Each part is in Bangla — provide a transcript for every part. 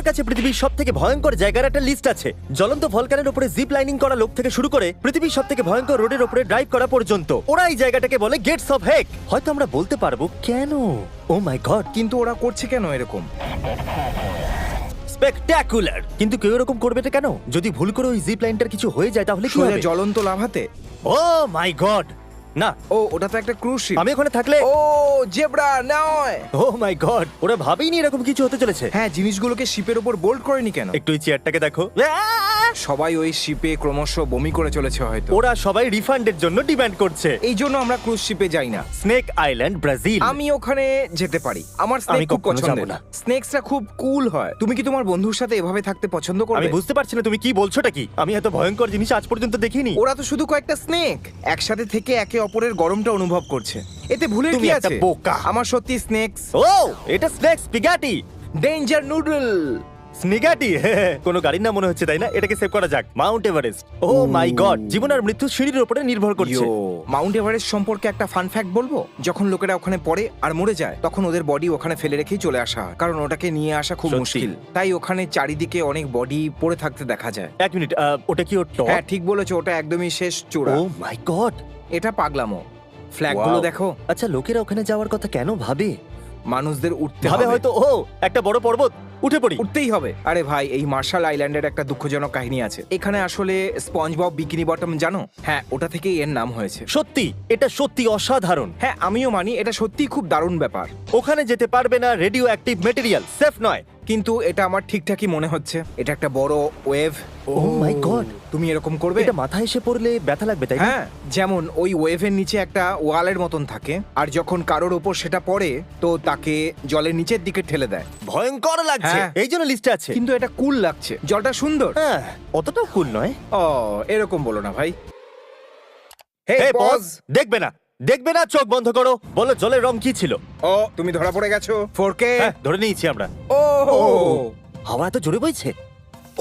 কাছে পৃথিবীর সবথেকে ভয়ঙ্কর জায়গার একটা লিস্ট আছে। জ্বলন্ত ভলকানের উপরে জিপ লাইনিং করা লোক থেকে শুরু করে পৃথিবীর সবথেকে ভয়ঙ্কর রোডের উপরে ড্রাইভ করা পর্যন্ত ওরা এই জায়গাটাকে বলে গেটস অফ হেক। হয়তো আমরা বলতে পারবো কেন। ও মাই গড, কিন্তু ওরা করছে কেন এরকম? স্পেকটাকুলার। কিন্তু কেউ এরকম করবে এটা কেন? যদি ভুল করে ওই জিপ লাইনটার কিছু হয়ে যায় তাহলে কি সোজা হবে? জ্বলন্ত লাভাতে? ও মাই গড, না। ও, ওটা তো একটা ক্রুজ শিপ। আমি ওখানে থাকলে ও জেব্রা নয়। ও মাই গড, ওরা ভাবেইনি এরকম কিছু হতে চলেছে। হ্যাঁ, জিনিসগুলোকে শিপের উপর বোল্ড করেনি কেন? একটু এই চেয়ারটাকে দেখো। সবাই ওই শিপে ক্রমশ বমি করে চলেছে হয়তো। ওরা সবাই রিফান্ডের জন্য ডিমান্ড করছে। এই জন্য আমরা ক্রুজ শিপে যাই না। Snake island, Brazil. আমি ওখানে যেতে পারি। আমার আমি স্নেক খুব কখনো পছন্দের। যাবো না। স্নেকসরা খুব কুল হয়। তুমি কি তোমার বন্ধুর সাথে এভাবে থাকতে পছন্দ আমি করবে? বুঝতে পারছি না তুমি কি বলছোটা কি। আমি এত ভয়ঙ্কর জিনিস আজ পর্যন্ত দেখিনি। ওরা তো শুধু কয়েকটা স্নেক একসাথে থেকে একে অপরের গরমটা অনুভব করছে। এতে ভুলের তুমি কি একটা আছে? বোকা। আমার সত্যি স্নেকস ও, এটা স্নেক স্পিগাটি। Danger noodle. স্নিগাটি। কোনো গাড়ির নাম মনে হচ্ছে, তাই না? এটাকে সেভ করা যাক। Mount Everest. Oh my god, জীবন আর মৃত্যু সিঁড়ির উপরে নির্ভর করছে। মাউন্ট এভারেস্ট সম্পর্কে একটা ফান ফ্যাক্ট বলবো। যখন লোকেরা ওখানে পড়ে আর মরে যায় তখন ওদের বডি ওখানে ফেলে রেখেই চলে আসা হয়, কারণ ওটাকে নিয়ে আসা খুব সত্যি? মুশকিল। তাই ওখানে চারিদিকে অনেক বডি পড়ে থাকতে দেখা যায়। এক মিনিট, ওটা কি ওর টপ? হ্যাঁ, ঠিক বলেছো, ওটা একদমই শেষ চূড়া। ও মাই গড। এটা পাগলামো। ফ্ল্যাগগুলো দেখো। আচ্ছা, লোকেরা ওখানে যাওয়ার কথা কেন ভাবে? মানুষদের উঠতে ভাবে হবে। হয়তো ও একটা বড় পর্বত, উঠে পড়ি। উঠতেই হবে। আরে ভাই, এই মার্শাল আইল্যান্ডের একটা দুঃখজনক কাহিনী আছে। এখানে আসলে স্পঞ্জ বব বিকিনি বটম, জানো? হ্যাঁ, ওটা থেকেই এর নাম হয়েছে। সত্যি, এটা সত্যি অসাধারণ। হ্যাঁ, আমিও মানি এটা সত্যিই খুব দারুণ ব্যাপার। ওখানে যেতে পারবে না, রেডিও অ্যাক্টিভ মেটেরিয়াল, সেফ নয়। কিন্তু এটা আমার ঠিকঠাকই মনে হচ্ছে। এটা একটা বড় ওয়েভ। Oh my God! তুমি এরকম করবে? এটা মাথায় এসে পড়লে ব্যথা লাগবে, তাই না? হ্যাঁ, যেমন ওই ওয়েভের নিচে একটা ওয়ালের মতন থাকে, আর যখন কারোর ওপর সেটা পড়ে তো তাকে জলের নিচের দিকে ঠেলে দেয়। ভয়ঙ্কর লাগছে, হ্যাঁ। এই জন্য লিস্টে আছে। কিন্তু এটা কুল লাগছে, জলটা সুন্দর। হ্যাঁ, অতটাও কুল নয়। ও, এরকম বলো না ভাই। হে হে বস, বস। দেখবে না, দেখবে না, চোখ বন্ধ করো। বলো জলের রং কি ছিল? ও, তুমি ধরা পড়ে গেছো। 4K। হ্যাঁ, ধরে নিয়েছি আমরা। ও হাওয়া এত জোরে বইছে।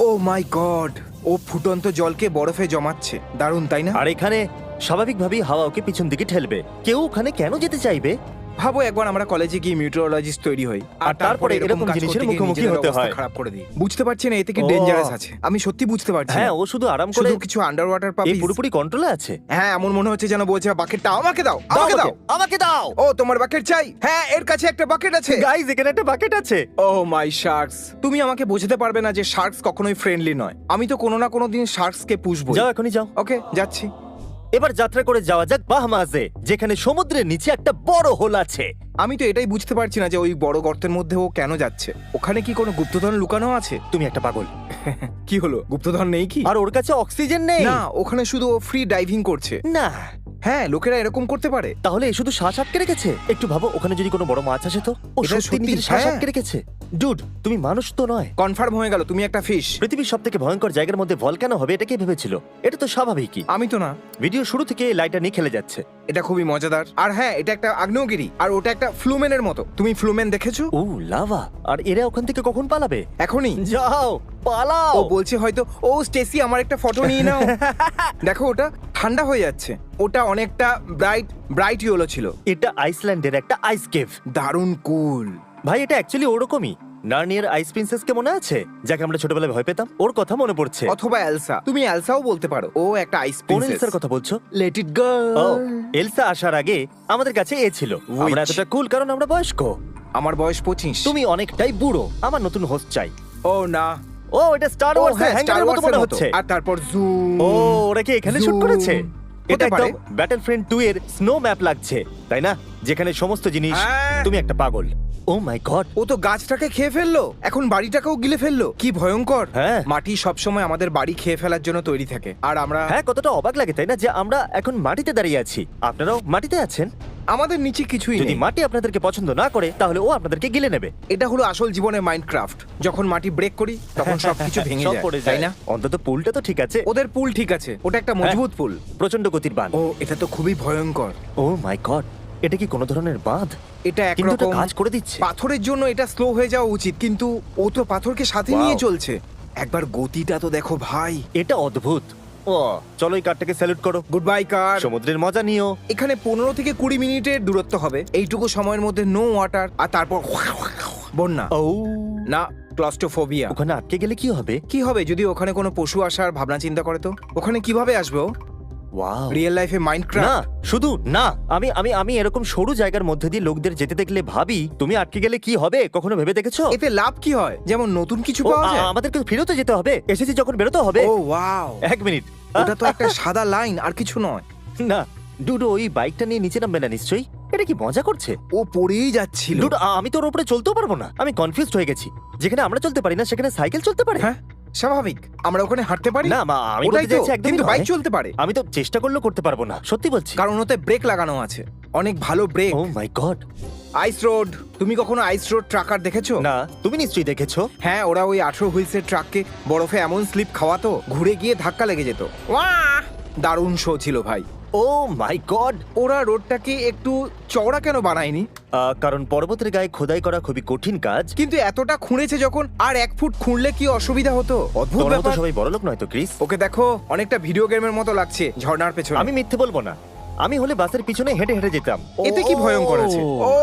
ও মাই গড, ও ফুটন্ত জলকে বরফে জমাচ্ছে। দারুণ, তাই না? আর এখানে স্বাভাবিকভাবেই হাওয়া ওকে পিছন দিকে ঠেলবে। কেউ ওখানে কেন যেতে চাইবে? ভাবো, একবার আমরা কলেজে গিয়ে মিউটোলজিস্ট তৈরি হই আর তারপরে এরকম কাজ জিনিসের করতে গিয়ে মুখোমুখি নিজেদের হতে অবস্থা হয়। খারাপ করে দিই। বুঝতে পারছি না এতে কি ও। ডেঞ্জারাস আছে। আমি সত্যি বুঝতে পারছি হ্যাঁ, না। ও শুধু আরাম করে। শুধু কিছু আন্ডার ওয়াটার এই পাপিস। পুরোপুরি কন্ট্রোলে আছে। হ্যাঁ, এমন মনে হচ্ছে যেন বলছে বাকেটটা আমাকে দাও, আমাকে দাও। আমাকে দাও। ও, তোমার বাকেট চাই? হ্যাঁ, এর কাছে একটা বাকেট আছে। গাইস, এখানে একটা বাকেট আছে। ও মাই শার্কস। তুমি আমাকে বোঝাতে পারবে না যে শার্কস কখনোই ফ্রেন্ডলি নয়। আমি তো কোনো না কোনো দিন শার্কসকে পুষবো। যাও, এখনই যাও। ওকে, যাচ্ছি। এবার যাত্রা করে যাওয়া যাক বাহামাজে, যেখানে সমুদ্রের নিচে একটা বড় হোল আছে। আমি তো এটাই বুঝতে পারছি না যে ওই বড় গর্তের মধ্যে ও কেন যাচ্ছে। ওখানে কি কোনো গুপ্তধন লুকানো আছে? তুমি একটা পাগল। কি হলো, গুপ্তধন নেই কি? আর ওর কাছে অক্সিজেন নেই। না, ওখানে শুধু ফ্রি ডাইভিং করছে। না, হ্যাঁ, লোকেরা এরকম করতে পারে। তাহলে এ শুধু শ্বাস আটকে রেখেছে। একটু ভাবো, ওখানে যদি কোনো বড় মাছ আসে তো? ও এটা সত্যি সত্যি, নিজের শ্বাস হ্যাঁ। আটকে রেখেছে। ডুড, তুমি মানুষ তো নয়। কনফার্ম হয়ে গেল তুমি একটা ফিশ। পৃথিবীর সবথেকে ভয়ঙ্কর জায়গার মধ্যে ভলক্যানো হবে, এটা কে ভেবেছিল? এটা তো স্বাভাবিকই। আমি তো না। ভিডিও শুরু থেকে লাইটার নিয়ে খেলে যাচ্ছে। এটা খুবই মজাদার। আর হ্যাঁ, এটা একটা আগ্নেয়গিরি, আর ওটা একটা ফ্লুমেনের মতো। তুমি ফ্লুমেন দেখেছো? ও লাভা। আর এরা ওখান থেকে কখন পালাবে? এখনই যাও, পালাও। ও বলছে হয়তো, ও স্টেসি আমার একটা ফটো নিয়ে নাও। দেখো, ওটা ঠান্ডা হয়ে যাচ্ছে। ওটা অনেকটা ব্রাইট ইয়েলো ছিল। এটা আইসল্যান্ডের একটা আইস কেভ। দারুণ কুল। ভাই, এটা অ্যাকচুয়ালি ওরকমই। নার্নিয়ার আইস প্রিন্সেস কে মনে আছে, যাকে আমরা ছোটবেলায় ভয় পেতাম? ওর কথা মনে পড়ছে। অথবা এলসা। তুমি এলসাও বলতে পারো। ও একটা আইস কোন প্রিন্সেস। এলসার কথা বলছো? Let it go. O, Elsa আসার আগে আমাদের কাছে এ ছিল। আমরা এতটা কুল কারণ আমরা বয়স্ক। আমার বয়স 25। তুমি অনেকটাই বুড়ো। আমার নতুন হোস্ট চাই। ও না। ও, এটা স্টার ও ওয়ার্স এর হ্যাঁ, Star হ্যাঙ্গারের মতো Wars-এর মনে মতো। হচ্ছে। আর তারপর জুম। ও, ওরা কি এখানে শুট Zoom। করেছে? এটা হতে পারে। একদম ব্যাটলফ্রন্ট 2 এর স্নো ম্যাপ লাগছে, তাই না? যেখানে সমস্ত জিনিস। হ্যাঁ। তুমি একটা পাগল। ও মাই গড। ও তো গাছটাকে খেয়ে ফেললো, এখন বাড়িটাকেও গিলে ফেললো। কি ভয়ঙ্কর। হ্যাঁ। মাটি সবসময় আমাদের বাড়ি খেয়ে ফেলার জন্য তৈরি থাকে, আর আমরা হ্যাঁ, কতটা অবাক লাগে, তাই না, যে আমরা এখন মাটিতে দাঁড়িয়ে আছি। আপনারাও মাটিতে আছেন। আমাদের নিচে কিছুই যদি নেই। মাটি আপনাদেরকে পছন্দ না করে তাহলে ও আপনাদেরকে গিলে নেবে। এটা হলো আসল জীবনের মাইনক্রাফট। যখন মাটি ব্রেক করি তখন সবকিছু ভেঙে সব যায়, পড়ে তাই যায় না? অন্তত পুলটা তো ঠিক আছে। ওদের পুল ঠিক আছে, ওটা একটা মজবুত পুল। প্রচন্ড গতির বাঁধ। ও, এটা তো খুবই ভয়ঙ্কর। ও মাই গড, এটা কি কোনো ধরনের বাঁধ? এটা কিন্তু এটা একরকম কাজ করে দিচ্ছে। পাথরের জন্য এটা স্লো হয়ে যাওয়া উচিত, কিন্তু ও তো পাথরকে সাথে Wow. নিয়ে চলছে। একবার গতিটা তো দেখো ভাই। এটা অদ্ভুত। ও, চলো এই কারটাকে স্যালুট করো। গুড বাই কার। সমুদ্রের মজা নিও। এখানে 15 থেকে 20 মিনিটের দূরত্ব হবে। এইটুকু সময়ের মধ্যে নো ওয়াটার, আর তারপর বন্যা। ও না, ক্লস্ট্রোফোবিয়া। ওখানে আটকে গেলে কি হবে? কি হবে যদি ওখানে কোনো পশু আসার ভাবনা চিন্তা করে? তো ওখানে কিভাবে আসবে ও? ওয়াও। রিয়েল লাইফে না মাইনক্রাফট? শুধু না, আমি আমি আমি এরকম সরু জায়গার মধ্যে দিয়ে লোকদের যেতে দেখলে ভাবি তুমি আটকে গেলে কি হবে, কখনো ভেবে দেখেছো? এতে লাভ কি হয়? যেমন নতুন কিছু ও, পাওয়া যায়? আমাদেরকে ফিরতে যেতে হবে, এসেছি যখন বেরোতে হবে। ও ওয়াও, এক মিনিট, ওটা তো একটা সাদা লাইন আর কিছু নয়। না ডুডু ওই বাইকটা নিয়ে নিচে নামবে না নিশ্চয়ই? এটা কি মজা করছে? ও পড়েই যাচ্ছিল। ডুডু আমি তোর উপরে চলতেও পারবো না, আমি কনফিউজড হয়ে গেছি। যেখানে আমরা চলতে পারি না সেখানে সাইকেল চলতে পারে? হ্যাঁ স্বাভাবিক, আমরা ওখানে হাঁটতে পারি না মা, আমি ওটাই বলতে তো, চাইছি একদমই কিন্তু বাইক নয়। চলতে পারে। আমি তো চেষ্টা করলেও করতে পারবো না, সত্যি বলছি। কারণ ওতে ব্রেক লাগানো আছে, অনেক ভালো break. O my god. Ice road, তুমি কখনো আইস রোড ট্রাকার দেখেছো? না, তুমি নিশ্চয়ই দেখেছো। হ্যাঁ, ওরা ওই 18 হুইলসের ট্রাককে বরফে এমন স্লিপ খাওয়াতো ঘুরে গিয়ে ধাক্কা লেগে যেত। ওয়াহ! দারুণ শো ছিল ভাই। ও মাই গড। ওরা রোডটাকে একটু চওড়া কেন বানায়নি? কারণ পর্বতের গায়ে খোদাই করা খুবই কঠিন কাজ। কিন্তু এতটা খুঁড়েছে যখন, আর 1 ফুট খুঁড়লে কি অসুবিধা হতো? অদ্ভুত তোর মতো ব্যাপার। সবাই বড়লোক নয় তো ক্রিস। ওকে দেখো, অনেকটা ভিডিও গেমের মতো লাগছে ঝর্ণার পেছনে। আমি মিথ্যে বলবো না, আমি হলে বাসের পিছনে হেঁটে হেঁটে যেতাম। এতে কি ভয়ঙ্কর আছে? ও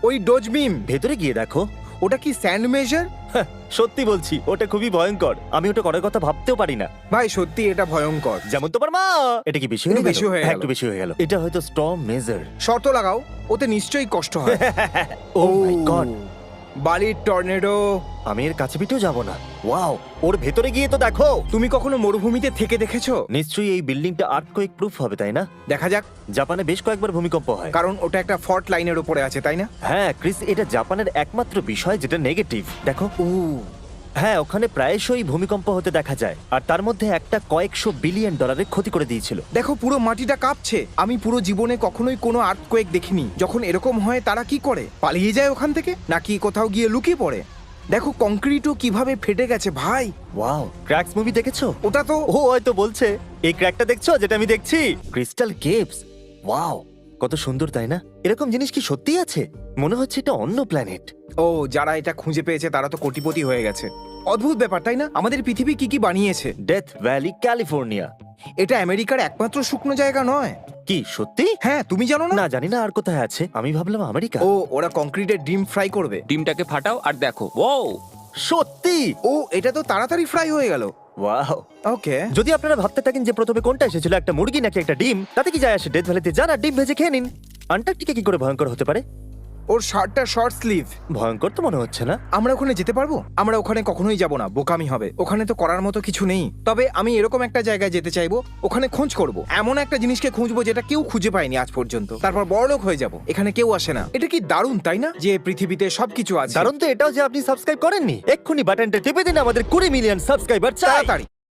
ওই ডোজ বিম, ভেতরে গিয়ে দেখো। ওটা কি স্যান্ড মেজার? হ্যাঁ, সত্যি বলছি ওটা খুবই ভয়ঙ্কর, আমি ওটা করার কথা ভাবতেও পারি না। ভাই সত্যি এটা ভয়ঙ্কর। যেমন তোমার মা। এটা কি বেশি একটু হয়ে গেল? বেশি হয়ে হ্যাঁ, গেল। একটু বেশি হয়ে গেল। এটা হয়তো স্টর্ম মেজার। শর্ত লাগাও, ওতে নিশ্চয়ই কষ্ট হয়। ও মাই গড। বালির টর্নেডো। আমি এর কাছে পিঠেও যাব না। ওয়াও, ওর ভেতরে গিয়ে তো দেখো। তুমি কখনো মরুভূমিতে থেকে দেখেছো? নিশ্চয়ই এই বিল্ডিংটা আর্থকোয়েক প্রুফ হবে, তাই না? দেখা যাক, জাপানে বেশ কয়েকবার ভূমিকম্প হয়। কারণ ওটা একটা ফল্ট লাইনের উপরে আছে, তাই না? হ্যাঁ ক্রিস, এটা জাপানের একমাত্র বিষয় যেটা নেগেটিভ। দেখো, হ্যাঁ ওখানে প্রায়শই ভূমিকম্প হতে দেখা যায়, আর তার মধ্যে একটা কয়েকশো বিলিয়ন ডলারের ক্ষতি করে দিয়েছিল। দেখো পুরো মাটিটা কাঁপছে। আমি পুরো জীবনে কখনোই কোনো আর্থকোয়েক দেখিনি। যখন এরকম হয় তারা কি করে? পালিয়ে যায় ওখান থেকে, নাকি কোথাও গিয়ে লুকিয়ে পড়ে? দেখো কংক্রিটও কিভাবে ফেটে গেছে ভাই। ওয়াও, ক্র্যাকস মুভি দেখেছো? ওটা তো ও হয়তো বলছে এই ক্র্যাকটা দেখছো যেটা আমি দেখছি। Crystal caves. ওয়াও, কত সুন্দর তাই না? এরকম জিনিস কি সত্যিই আছে? মনে হচ্ছে এটা অন্য প্ল্যানেট। ও, যারা এটা খুঁজে পেয়েছে তারা তো কোটিপতি হয়ে গেছে। অদ্ভুত ব্যাপার তাই না? আমাদের পৃথিবী কি কি বানিয়েছে। Death valley, California. এটা আমেরিকার একমাত্র শুকনো জায়গা নয়। কি সত্যি? হ্যাঁ, তুমি জানো না? না জানি না আর কোথায় আছে, আমি ভাবলাম আমেরিকা। ও, ওরা কংক্রিটের ডিম ফ্রাই করবে। ডিমটাকে ফাটাও আর দেখো। ও সত্যি? ও, এটা তো তাড়াতাড়ি ফ্রাই হয়ে গেল। ওয়াও। ওকে, যদি আপনারা ভাবতে থাকেন যে প্রথমে কোনটা এসেছিল, একটা মুরগি নাকি একটা ডিম, তাতে কি যায় আসে? ডেথ ভ্যালিতে যান আর ডিম ভেজে খেয়ে নিন। আন্টার্কটিকা কি করে ভয়ঙ্কর হতে পারে? ওর শার্টটা শর্ট স্লিভ। ভয়ঙ্কর তো মনে হচ্ছে না। আমরা ওখানে যেতে পারবো? আমরা ওখানে কখনোই যাব না, বোকামি হবে। ওখানে তো করার মতো কিছু নেই। তবে আমি এরকম একটা জায়গায় যেতে চাইবো, ওখানে খোঁজ করব, এমন একটা জিনিসকে খুঁজবো যেটা কেউ খুঁজে পায়নি আজ পর্যন্ত। তারপর বড়লোক হয়ে যাব। এখানে কেউ আসে না। এটা কি দারুণ তাই না, যে পৃথিবীতে সবকিছু আছে। কারণ তো এটাও যে আপনি সাবস্ক্রাইব করেননি। এক্ষুনি বাটনটা টিপে দিন, আমাদের 20 মিলিয়ন সাবস্ক্রাইবার চাই। তাড়াতাড়ি